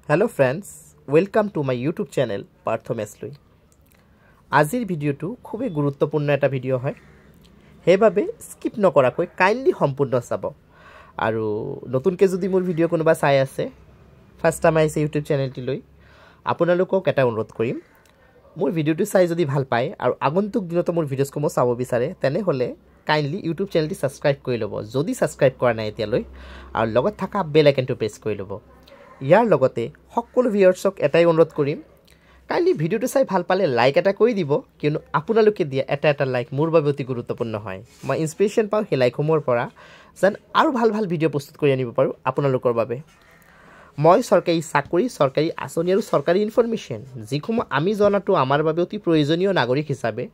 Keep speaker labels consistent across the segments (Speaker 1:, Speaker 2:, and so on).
Speaker 1: Hello friends, welcome to my YouTube channel Partho Meslui. আজিৰ ভিডিওটো খুবই গুৰুত্বপূৰ্ণ এটা ভিডিও হয়। হেবাবে স্কিপ নকৰাকৈ কাইন্ডলি সম্পূৰ্ণ চাব। আৰু নতুনকৈ যদি মোৰ ভিডিও কোনোবা চাই আছে, ফাৰ্স্ট টাইম আহিছে YouTube চেনেলটি লৈ, আপোনালোকক এটা অনুৰোধ কৰিম। মোৰ ভিডিওটো চাই যদি ভাল পায় আৰু আগন্তুক দিনত মোৰ ভিডিওসমূহ চাব বিচাৰে, তেনেহলে কাইন্ডলি YouTube চেনেলটি সাবস্ক্ৰাইব কৰি ল'ব। যদি সাবস্ক্ৰাইব কৰা নাই এতিয়ালৈ, আৰু লগত থকা বেল আইকনটো প্ৰেছ কৰি ল'ব। ইয়াৰ লগতে সকলো ভিউয়াৰ্সক এটাই অনুৰোধ কৰিম, কাইন্ডলি ভিডিওটো চাই ভাল পালে লাইক এটা কৰি দিব, কিয়নো আপোনালোকে দিয়া এটা লাইক মোৰ বাবে অতি গুৰুত্বপূৰ্ণ হয়। মই ইনস্পিৰেশ্যন পাওঁ সেই লাইকসমূহৰ পৰা, যেন আৰু ভাল ভিডিও প্ৰস্তুত কৰি আনিব পাৰোঁ আপোনালোকৰ বাবে। মই চৰকাৰী চাকৰি, চৰকাৰী আঁচনি আৰু চৰকাৰী ইনফৰমেশ্যন যিসমূহ আমি জনাটো আমাৰ বাবে অতি প্ৰয়োজনীয় নাগৰিক হিচাপে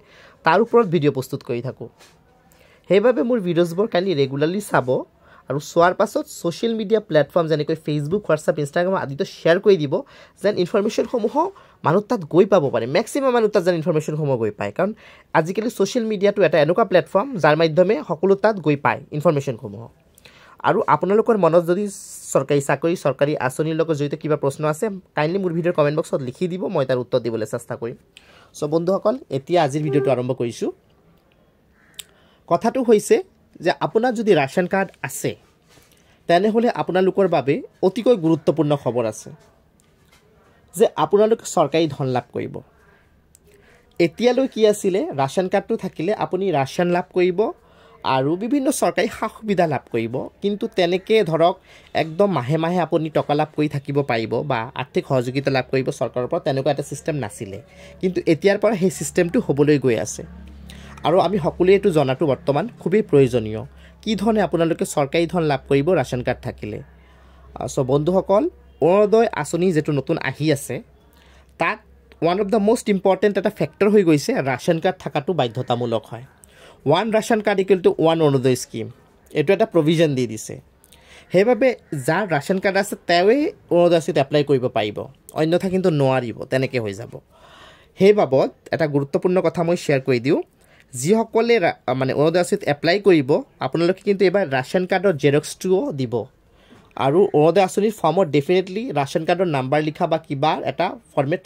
Speaker 1: তাৰ ওপৰত ভিডিও প্ৰস্তুত কৰি থাকোঁ। সেইবাবে মোৰ ভিডিঅ'ছবোৰ কাইন্ডলি ৰেগুলাৰলি চাব আৰু চোৱাৰ পাছত সোশ্যাল মিডিয়া প্লেটফৰ্ম যেনেকৈ ফেচবুক, হোৱাটছআপ, ইনষ্টাগ্ৰাম আদিতো শ্বেয়াৰ কৰি দিব, যেন ইনফৰমেশ্যনসমূহ মানুহ তাত গৈ পাব পাৰে। মেক্সিমাম মানুহ তাত যেন ইনফৰমেশ্যনসমূহ গৈ পায়, কাৰণ আজিকালি সোশ্যাল মিডিয়াটো এটা এনেকুৱা প্লেটফৰ্ম যাৰ মাধ্যমে সকলো তাত গৈ পায় ইনফৰমেশ্যনসমূহ। আৰু আপোনালোকৰ মনত যদি চৰকাৰী চাকৰি, চৰকাৰী আঁচনিৰ লগত জড়িত কিবা প্ৰশ্ন আছে, কাইন্ডলি মোৰ ভিডিঅ'ৰ কমেণ্ট বক্সত লিখি দিব, মই তাৰ উত্তৰ দিবলৈ চেষ্টা কৰিম। চ' বন্ধুসকল, এতিয়া আজিৰ ভিডিঅ'টো আৰম্ভ কৰিছোঁ। কথাটো হৈছে যে আপোনাৰ যদি ৰেচন কাৰ্ড আছে, তেনেহ'লে আপোনালোকৰ বাবে অতিকৈ গুৰুত্বপূৰ্ণ খবৰ আছে যে আপোনালোকে চৰকাৰী ধন লাভ কৰিব। এতিয়ালৈ কি আছিলে, ৰেচন কাৰ্ডটো থাকিলে আপুনি ৰেচন লাভ কৰিব আৰু বিভিন্ন চৰকাৰী সা সুবিধা লাভ কৰিব, কিন্তু তেনেকৈ ধৰক একদম মাহে মাহে আপুনি টকা লাভ কৰি থাকিব পাৰিব বা আৰ্থিক সহযোগিতা লাভ কৰিব চৰকাৰৰ পৰা, তেনেকুৱা এটা ছিষ্টেম নাছিলে। কিন্তু এতিয়াৰ পৰা সেই ছিষ্টেমটো হ'বলৈ গৈ আছে, আৰু আমি সকলোৱে এইটো জনাটো বৰ্তমান খুবেই প্ৰয়োজনীয়, কি ধৰণে আপোনালোকে চৰকাৰী ধন লাভ কৰিব ৰেচন কাৰ্ড থাকিলে। চ' বন্ধুসকল, অৰুণোদয় আঁচনি যিটো নতুন আহি আছে, তাত one of the most important এটা ফেক্টৰ হৈ গৈছে, ৰেচন কাৰ্ড থকাটো বাধ্যতামূলক হয়। One ration card equal to one Orunodoi scheme, এইটো এটা প্ৰভিজন দি দিছে। সেইবাবে যাৰ ৰেচন কাৰ্ড আছে তেওঁৱেই অৰুণোদয় আঁচনিত এপ্লাই কৰিব পাৰিব, অন্যথা কিন্তু নোৱাৰিব, তেনেকৈ হৈ যাব। সেই বাবদ এটা গুৰুত্বপূৰ্ণ কথা মই শ্বেয়াৰ কৰি দিওঁ, যিসকলে মানে অৰুণোদয় আঁচনিত এপ্লাই কৰিব, আপোনালোকে কিন্তু এইবাৰ ৰেচন কাৰ্ডৰ জেৰক্সটোও দিব। আৰু অৰুণোদয় আঁচনিৰ ফৰ্মত ডেফিনেটলি ৰেচন কাৰ্ডৰ নাম্বাৰ লিখা বা কিবা এটা ফৰ্মেট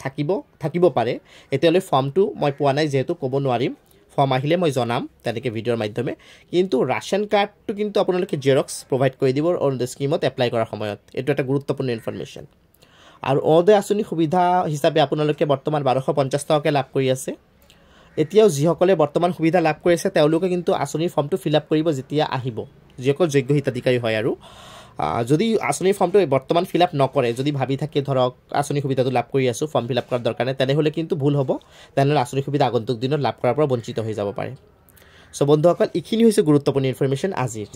Speaker 1: থাকিব পাৰে। এতিয়ালৈ ফৰ্মটো মই পোৱা নাই, যিহেতু ক'ব নোৱাৰিম, ফৰ্ম আহিলে মই জনাম তেনেকৈ ভিডিঅ'ৰ মাধ্যমে। কিন্তু ৰেচন কাৰ্ডটো কিন্তু আপোনালোকে জেৰক্স প্ৰভাইড কৰি দিব অৰুণোদয় স্কিমত এপ্লাই কৰাৰ সময়ত। এইটো এটা গুৰুত্বপূৰ্ণ ইনফৰমেশ্যন। আৰু অৰুণোদয় আঁচনিৰ সুবিধা হিচাপে আপোনালোকে বৰ্তমান 1250 টকাকৈ লাভ কৰি আছে। এতিয়াও যিসকলে বৰ্তমান সুবিধা লাভ কৰি আছে, তেওঁলোকে কিন্তু আঁচনিৰ ফৰ্মটো ফিল আপ কৰিব যেতিয়া আহিব, যিসকল যোগ্য হিতাধিকাৰী হয়। আৰু যদি আঁচনিৰ ফৰ্মটো বৰ্তমান ফিল আপ নকৰে, যদি ভাবি থাকে ধৰক আঁচনিৰ সুবিধাটো লাভ কৰি আছোঁ, ফৰ্ম ফিল আপ কৰাৰ দৰকাৰ নাই, তেনেহ'লে কিন্তু ভুল হ'ব। তেনেহ'লে আঁচনিৰ সুবিধা আগন্তুক দিনত লাভ কৰাৰ পৰা বঞ্চিত হৈ যাব পাৰে। চ' বন্ধুসকল, এইখিনি হৈছে গুৰুত্বপূৰ্ণ ইনফৰমেশ্যন আজিৰ।